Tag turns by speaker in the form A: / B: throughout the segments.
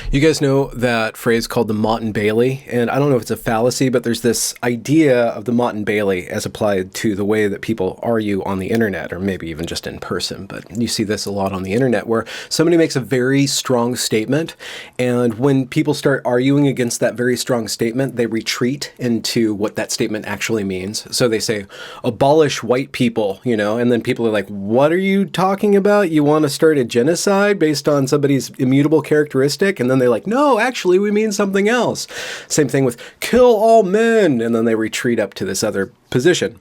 A: You guys know that phrase called the motte Bailey, and I don't know if it's a fallacy, but there's this idea of the motte Bailey as applied to the way that people argue on the internet, or maybe even just in person. But you see this a lot on the internet, where somebody makes a very strong statement, and when people start arguing against that very strong statement, they retreat into what that statement actually means. So they say, abolish white people, and then people are like, what are you talking about? You want to start a genocide based on somebody's immutable characteristic? And then they're like, no, actually, we mean something else. Same thing with kill all men. And then they retreat up to this other position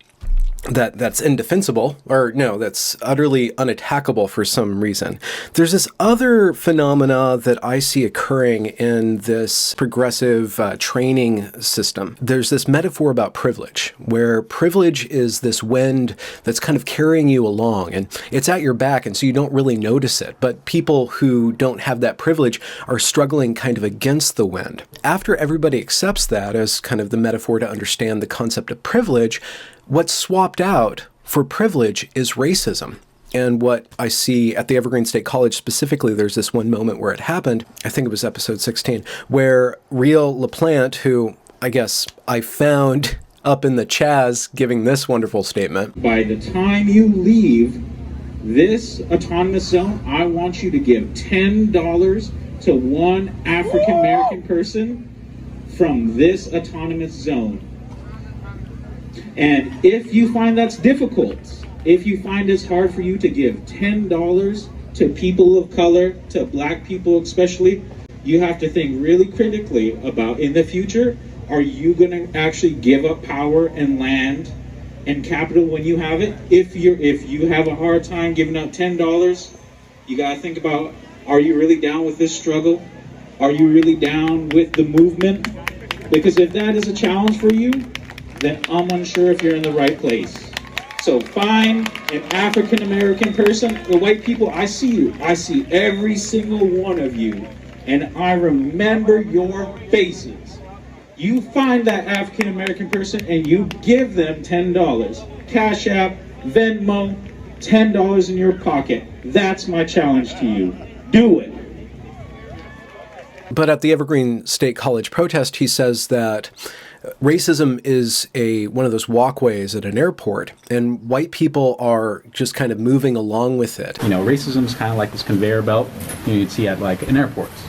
A: that's indefensible, or no, that's utterly unattackable for some reason. There's this other phenomena that I see occurring in this progressive training system. There's this metaphor about privilege, where privilege is this wind that's kind of carrying you along, and it's at your back, and so you don't really notice it. But people who don't have that privilege are struggling kind of against the wind. After everybody accepts that as kind of the metaphor to understand the concept of privilege, what's swapped out for privilege is racism. And what I see at the Evergreen State College specifically, there's this one moment where it happened, I think it was episode 16, where Rio LaPlante, who I guess I found up in the Chaz giving this wonderful statement.
B: By the time you leave this autonomous zone, I want you to give $10 to one African American person from this autonomous zone. And if you find that's difficult, if you find it's hard for you to give $10 to people of color, to black people especially, you have to think really critically about, in the future, are you going to actually give up power and land and capital when you have it? If you have a hard time giving up $10, you got to think about, are you really down with this struggle? Are you really down with the movement? Because if that is a challenge for you, then I'm unsure if you're in the right place. So find an African American person. The white people, I see you. I see every single one of you, and I remember your faces. You find that African American person and you give them $10. Cash App, Venmo, $10 in your pocket. That's my challenge to you. Do it.
A: But at the Evergreen State College protest, he says that racism is one of those walkways at an airport, and white people are just kind of moving along with it.
C: Racism is kind of like this conveyor belt you'd see at like in airports.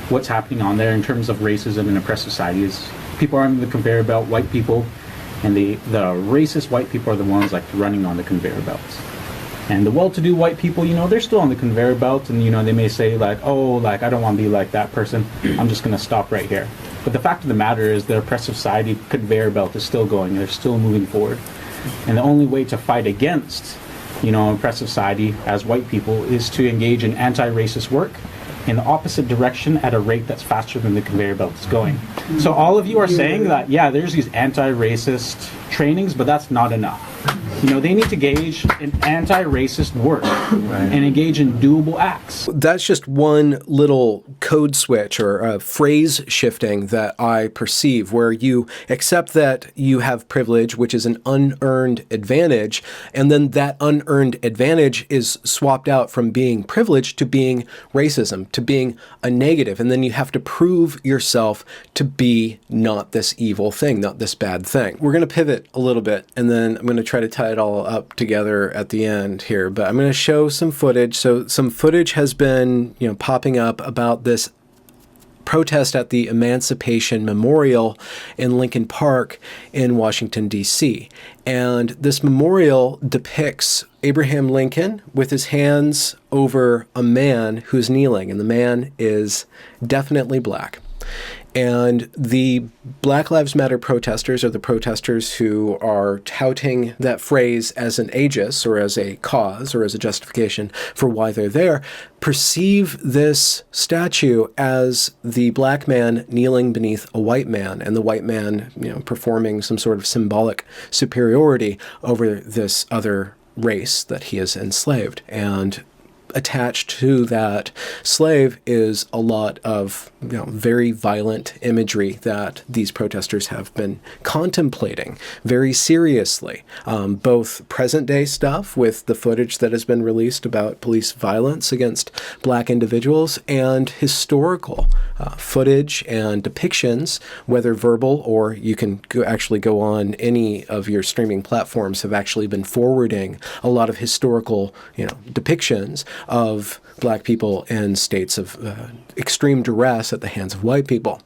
C: What's happening on there in terms of racism in oppressed society is people are on the conveyor belt, white people, and the racist white people are the ones like running on the conveyor belts. And the well-to-do white people, they're still on the conveyor belt, and they may say like, oh, like I don't want to be like that person. I'm just going to stop right here. But the fact of the matter is the oppressive society conveyor belt is still going. They're still moving forward. And the only way to fight against, oppressive society as white people is to engage in anti-racist work in the opposite direction at a rate that's faster than the conveyor belt is going. So all of you are saying that, yeah, there's these anti-racist trainings, but that's not enough. They need to engage in anti-racist work and engage in doable acts.
A: That's just one little code switch or phrase shifting that I perceive, where you accept that you have privilege, which is an unearned advantage, and then that unearned advantage is swapped out from being privilege to being racism, to being a negative, and then you have to prove yourself to be not this evil thing, not this bad thing. We're going to pivot a little bit, and then I'm going to try to tie it all up together at the end here, but I'm going to show some footage. So some footage has been, popping up about this protest at the Emancipation Memorial in Lincoln Park in Washington, D.C. And this memorial depicts Abraham Lincoln with his hands over a man who's kneeling, and the man is definitely black. And the Black Lives Matter protesters, or the protesters who are touting that phrase as an aegis or as a cause or as a justification for why they're there, perceive this statue as the black man kneeling beneath a white man, and the white man, performing some sort of symbolic superiority over this other race that he has enslaved. And attached to that slave is a lot of very violent imagery that these protesters have been contemplating very seriously. Both present-day stuff with the footage that has been released about police violence against black individuals, and historical footage and depictions, whether verbal or you can actually go on any of your streaming platforms, have actually been forwarding a lot of historical depictions of black people in states of extreme duress at the hands of white people.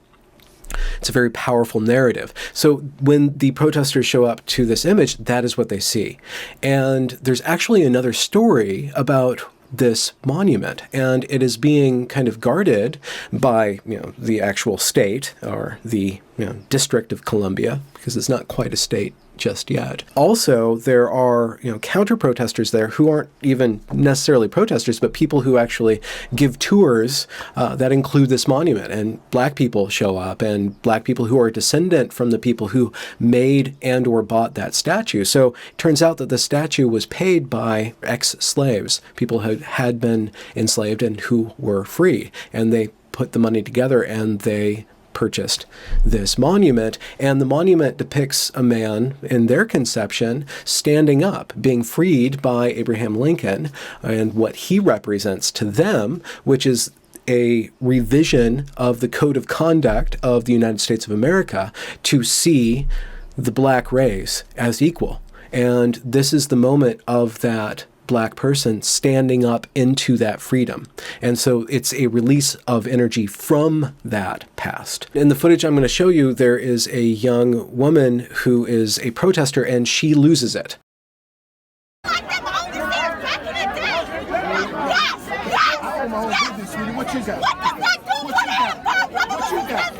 A: It's a very powerful narrative. So when the protesters show up to this image, that is what they see. And there's actually another story about this monument, and it is being kind of guarded by the actual state, or the District of Columbia, because it's not quite a state just yet. Also, there are counter-protesters there who aren't even necessarily protesters, but people who actually give tours that include this monument. And black people show up, and black people who are descendant from the people who made and or bought that statue. So it turns out that the statue was paid by ex-slaves, people who had been enslaved and who were free. And they put the money together and they purchased this monument, and the monument depicts a man, in their conception, standing up, being freed by Abraham Lincoln, and what he represents to them, which is a revision of the code of conduct of the United States of America to see the black race as equal. And this is the moment of that black person standing up into that freedom. And so it's a release of energy from that past. In the footage I'm going to show you, there is a young woman who is a protester, and she loses it.
D: What you got? What you got?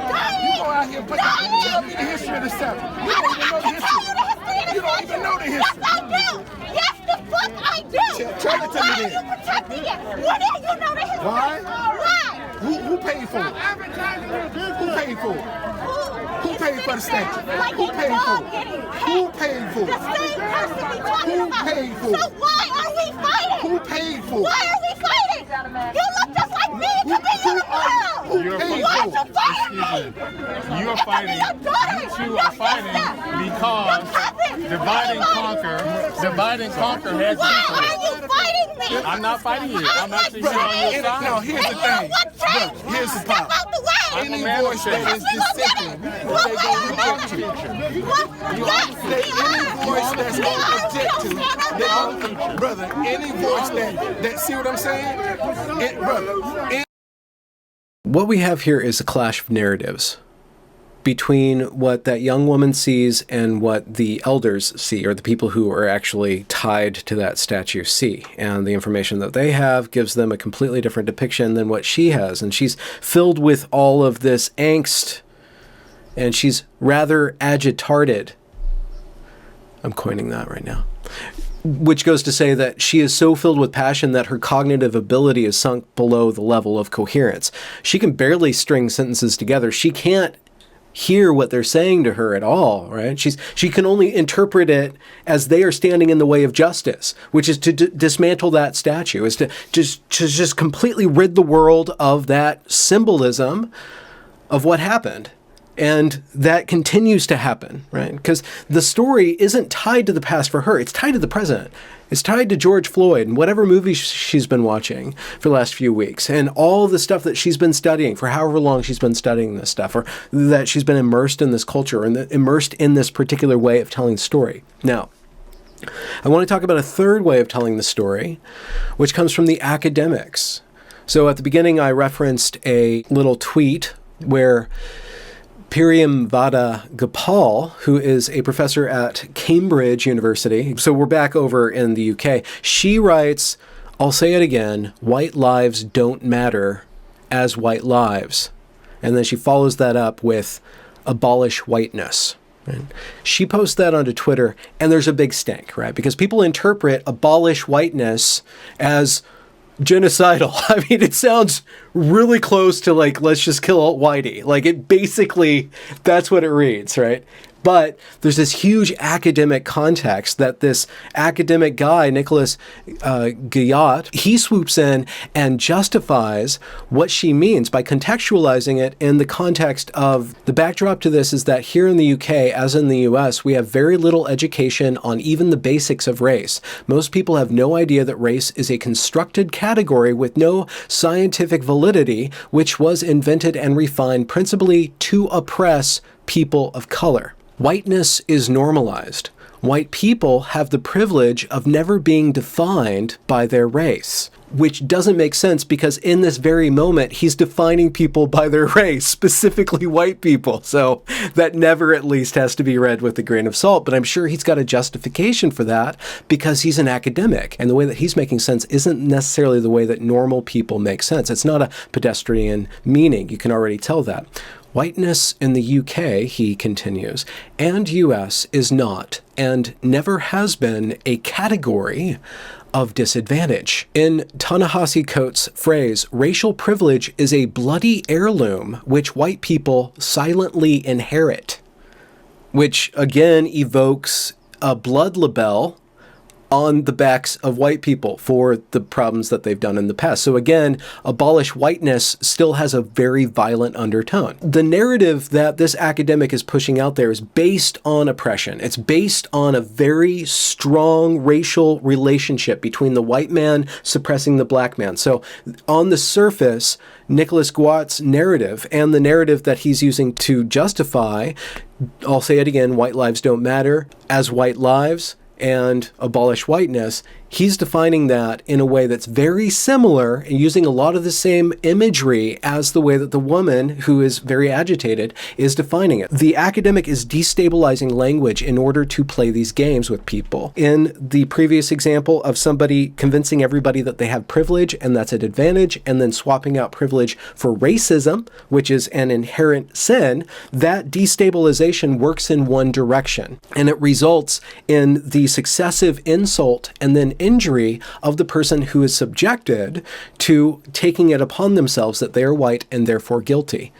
D: You go out here and tell me the history of the South. You don't even know the history. Yes, I do. Yes, the fuck I do. Tell it to me then. Why are you protecting it? What do you know the history? Why? Why? Who paid for it? Who paid for it? Who paid for the statue? Who paid for it? Who paid for it? The same person we talking about. Who paid for it? So why are we fighting? Who paid for it? Why are we fighting? You look just like me. It could be uniform. Who paid for it?
E: You are fighting. You two are fighting because divide and conquer has
D: Why are you fighting me?
E: I'm not fighting you. I'm actually here on your side.
D: No, here's the thing. Here's the problem. Any voice that is dissenting, they go reject to. Any voice that's going to object to, they go, brother, any voice that see what I'm saying? Brother.
A: What we have here is a clash of narratives between what that young woman sees and what the elders see, or the people who are actually tied to that statue see. And the information that they have gives them a completely different depiction than what she has. And she's filled with all of this angst, and she's rather agitated. I'm coining that right now. Which goes to say that she is so filled with passion that her cognitive ability is sunk below the level of coherence. She can barely string sentences together. She can't hear what they're saying to her at all, right? She can only interpret it as they are standing in the way of justice, which is to dismantle that statue, is to just completely rid the world of that symbolism of what happened. And that continues to happen, right? Because the story isn't tied to the past for her. It's tied to the present. It's tied to George Floyd and whatever movies she's been watching for the last few weeks, and all the stuff that she's been studying for however long she's been studying this stuff, or that she's been immersed in this culture and immersed in this particular way of telling the story. Now, I want to talk about a third way of telling the story, which comes from the academics. So at the beginning, I referenced a little tweet where Priyamvada Gopal, who is a professor at Cambridge University, so we're back over in the UK, she writes, I'll say it again, white lives don't matter as white lives. And then she follows that up with abolish whiteness. Right? She posts that onto Twitter, and there's a big stink, right? Because people interpret abolish whiteness as genocidal. I mean, it sounds really close to like, let's just kill Whitey. Like, it basically, that's what it reads, right? But there's this huge academic context that this academic guy, Nicholas Guyot, he swoops in and justifies what she means by contextualizing it in the context of the backdrop to this is that here in the UK, as in the US, we have very little education on even the basics of race. Most people have no idea that race is a constructed category with no scientific validity, which was invented and refined principally to oppress people of color. Whiteness is normalized. White people have the privilege of never being defined by their race, which doesn't make sense because in this very moment, he's defining people by their race, specifically white people. So that never at least has to be read with a grain of salt, but I'm sure he's got a justification for that because he's an academic. And the way that he's making sense isn't necessarily the way that normal people make sense. It's not a pedestrian meaning. You can already tell that. Whiteness in the UK, he continues, and US is not, and never has been, a category of disadvantage. In Ta-Nehisi Coates' phrase, racial privilege is a bloody heirloom which white people silently inherit, which again evokes a blood libel on the backs of white people for the problems that they've done in the past. So again, abolish whiteness still has a very violent undertone. The narrative that this academic is pushing out there is based on oppression. It's based on a very strong racial relationship between the white man suppressing the black man. So on the surface, Nicholas Guyot's narrative and the narrative that he's using to justify, I'll say it again, white lives don't matter, as white lives, and abolish whiteness, he's defining that in a way that's very similar and using a lot of the same imagery as the way that the woman who is very agitated is defining it. The academic is destabilizing language in order to play these games with people. In the previous example of somebody convincing everybody that they have privilege and that's an advantage, and then swapping out privilege for racism, which is an inherent sin, that destabilization works in one direction. And it results in the successive insult and then injury of the person who is subjected to taking it upon themselves that they are white and therefore guilty.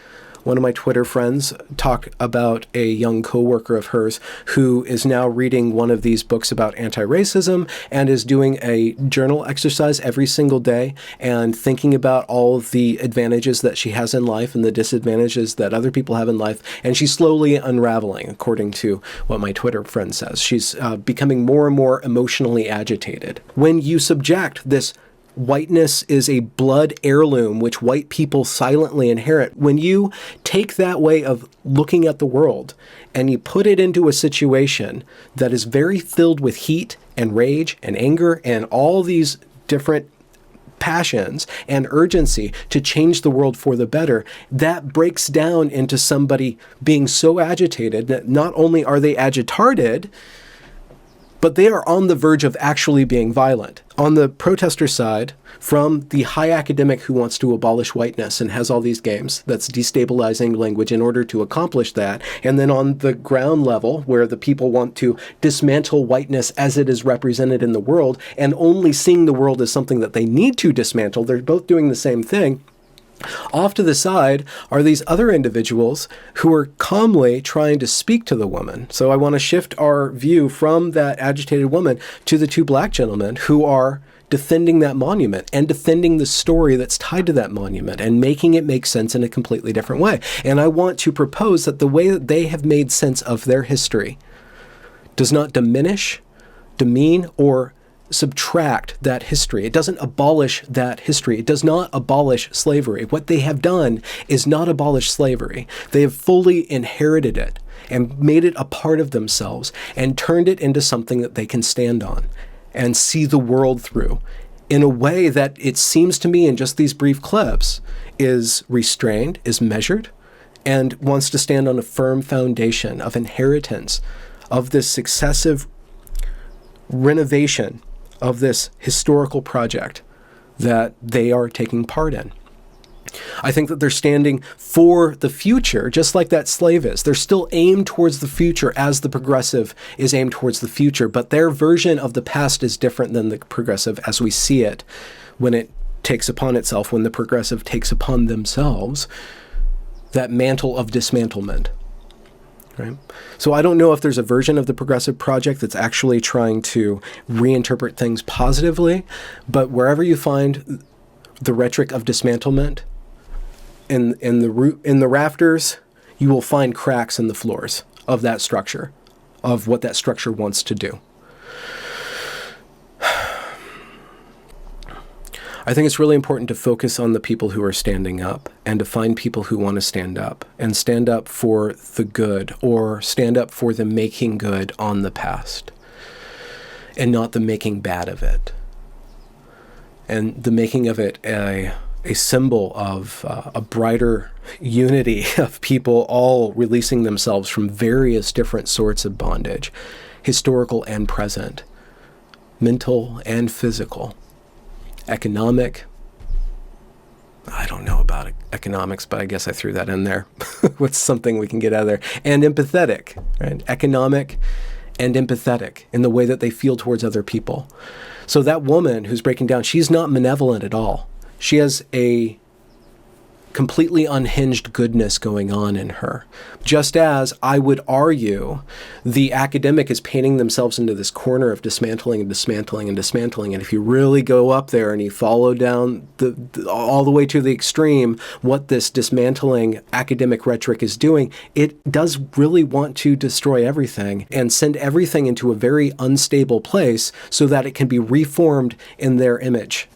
A: One of my Twitter friends talked about a young coworker of hers who is now reading one of these books about anti-racism and is doing a journal exercise every single day and thinking about all of the advantages that she has in life and the disadvantages that other people have in life. And she's slowly unraveling, according to what my Twitter friend says. She's becoming more and more emotionally agitated. When you subject this whiteness is a blood heirloom which white people silently inherit. When you take that way of looking at the world and you put it into a situation that is very filled with heat and rage and anger and all these different passions and urgency to change the world for the better, that breaks down into somebody being so agitated that not only are they agitarded, but they are on the verge of actually being violent. On the protester side, from the high academic who wants to abolish whiteness and has all these games, that's destabilizing language in order to accomplish that. And then on the ground level, where the people want to dismantle whiteness as it is represented in the world, and only seeing the world as something that they need to dismantle, they're both doing the same thing. Off to the side are these other individuals who are calmly trying to speak to the woman. So I want to shift our view from that agitated woman to the two black gentlemen who are defending that monument and defending the story that's tied to that monument and making it make sense in a completely different way. And I want to propose that the way that they have made sense of their history does not diminish, demean, or subtract that history. It doesn't abolish that history. It does not abolish slavery. What they have done is not abolish slavery. They have fully inherited it and made it a part of themselves and turned it into something that they can stand on and see the world through in a way that it seems to me in just these brief clips is restrained, is measured, and wants to stand on a firm foundation of inheritance of this successive renovation of this historical project that they are taking part in. I think that they're standing for the future, just like that slave is. They're still aimed towards the future as the progressive is aimed towards the future, but their version of the past is different than the progressive as we see it when it takes upon itself, when the progressive takes upon themselves that mantle of dismantlement. right? So I don't know if there's a version of the Progressive Project that's actually trying to reinterpret things positively, but wherever you find the rhetoric of dismantlement in the rafters, you will find cracks in the floors of that structure, of what that structure wants to do. I think it's really important to focus on the people who are standing up and to find people who want to stand up and stand up for the good, or stand up for the making good on the past and not the making bad of it. And the making of it a symbol of a brighter unity of people all releasing themselves from various different sorts of bondage, historical and present, mental and physical. Economic. I don't know about economics, but I guess I threw that in there. What's something we can get out of there? And empathetic, right? Economic and empathetic in the way that they feel towards other people. So that woman who's breaking down, she's not malevolent at all. She has a completely unhinged goodness going on in her. Just as I would argue the academic is painting themselves into this corner of dismantling and dismantling and dismantling. And if you really go up there and you follow down all the way to the extreme, what this dismantling academic rhetoric is doing, it does really want to destroy everything and send everything into a very unstable place so that it can be reformed in their image,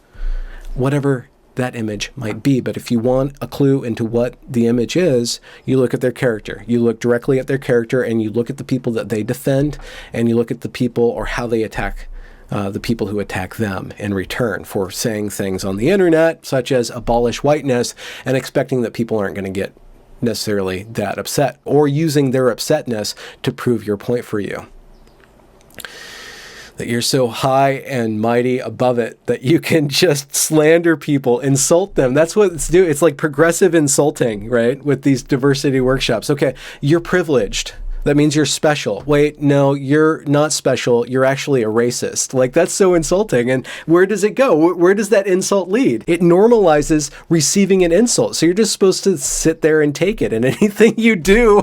A: whatever that image might be. But if you want a clue into what the image is, you look at their character. You look directly at their character, and you look at the people that they defend, and you look at the people or how they attack the people who attack them in return for saying things on the internet, such as abolish whiteness, and expecting that people aren't going to get necessarily that upset, or using their upsetness to prove your point for you. That you're so high and mighty above it that you can just slander people, insult them. That's what it's doing. It's like progressive insulting, right? With these diversity workshops. Okay, you're privileged. That means you're special. Wait, no, you're not special. You're actually a racist. Like, that's so insulting. And where does it go? Where does that insult lead? It normalizes receiving an insult. So you're just supposed to sit there and take it. And anything you do,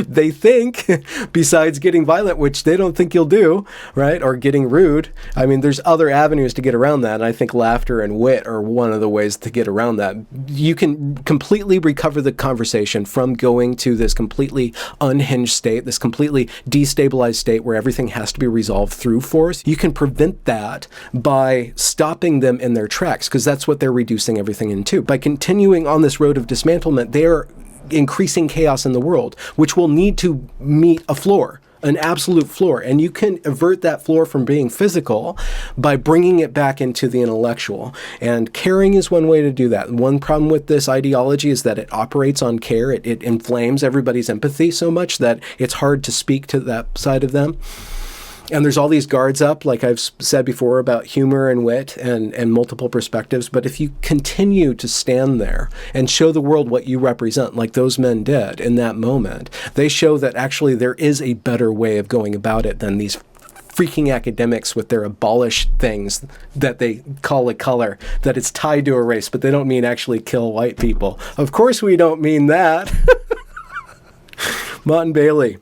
A: they think, besides getting violent, which they don't think you'll do, right? Or getting rude. I mean, there's other avenues to get around that. And I think laughter and wit are one of the ways to get around that. You can completely recover the conversation from going to this completely unhinged state, this completely destabilized state where everything has to be resolved through force. You can prevent that by stopping them in their tracks, because that's what they're reducing everything into. By continuing on this road of dismantlement, they're increasing chaos in the world, which will need to meet a floor, an absolute floor. And you can avert that floor from being physical by bringing it back into the intellectual. And caring is one way to do that. One problem with this ideology is that it operates on care. It inflames everybody's empathy so much that it's hard to speak to that side of them. And there's all these guards up, like I've said before, about humor and wit and multiple perspectives. But if you continue to stand there and show the world what you represent, like those men did in that moment, they show that actually there is a better way of going about it than these freaking academics with their abolished things that they call a color, that it's tied to a race, but they don't mean actually kill white people. Of course we don't mean that. Motte and Bailey.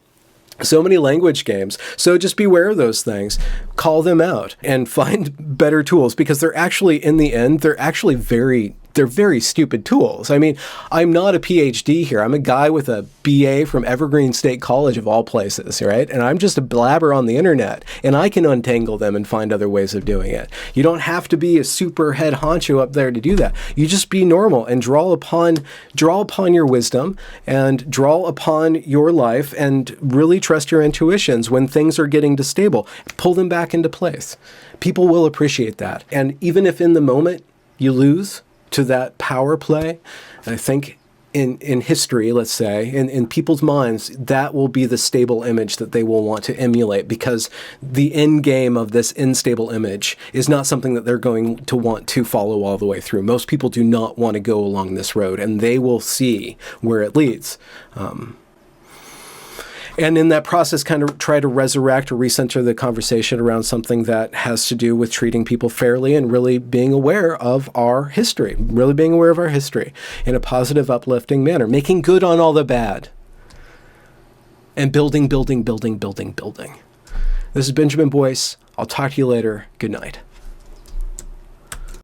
A: So many language games. So just beware of those things. Call them out and find better tools, because they're actually, in the end, they're very stupid tools. I mean, I'm not a PhD here. I'm a guy with a BA from Evergreen State College of all places, right? And I'm just a blabber on the internet, and I can untangle them and find other ways of doing it. You don't have to be a super head honcho up there to do that. You just be normal and draw upon your wisdom and draw upon your life and really trust your intuitions when things are getting destable. Pull them back into place. People will appreciate that. And even if in the moment you lose to that power play, I think in history, let's say, in people's minds, that will be the stable image that they will want to emulate, because the end game of this unstable image is not something that they're going to want to follow all the way through. Most people do not want to go along this road, and they will see where it leads. And in that process, kind of try to resurrect or recenter the conversation around something that has to do with treating people fairly and really being aware of our history, in a positive, uplifting manner, making good on all the bad. and building, building, building, building, building. This is Benjamin Boyce. I'll talk to you later. Good night.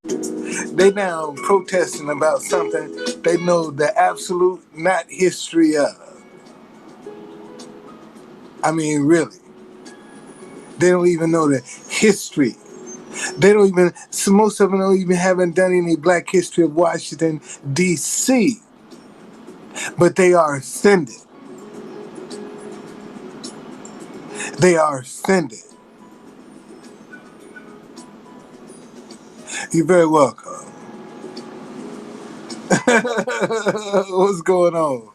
F: They now protesting about something they know the absolute not history of. I mean, really. They don't even know the history. They don't even, so most of them don't even haven't done any Black history of Washington, D.C. But they are offended. They are offended. You're very welcome. What's going on?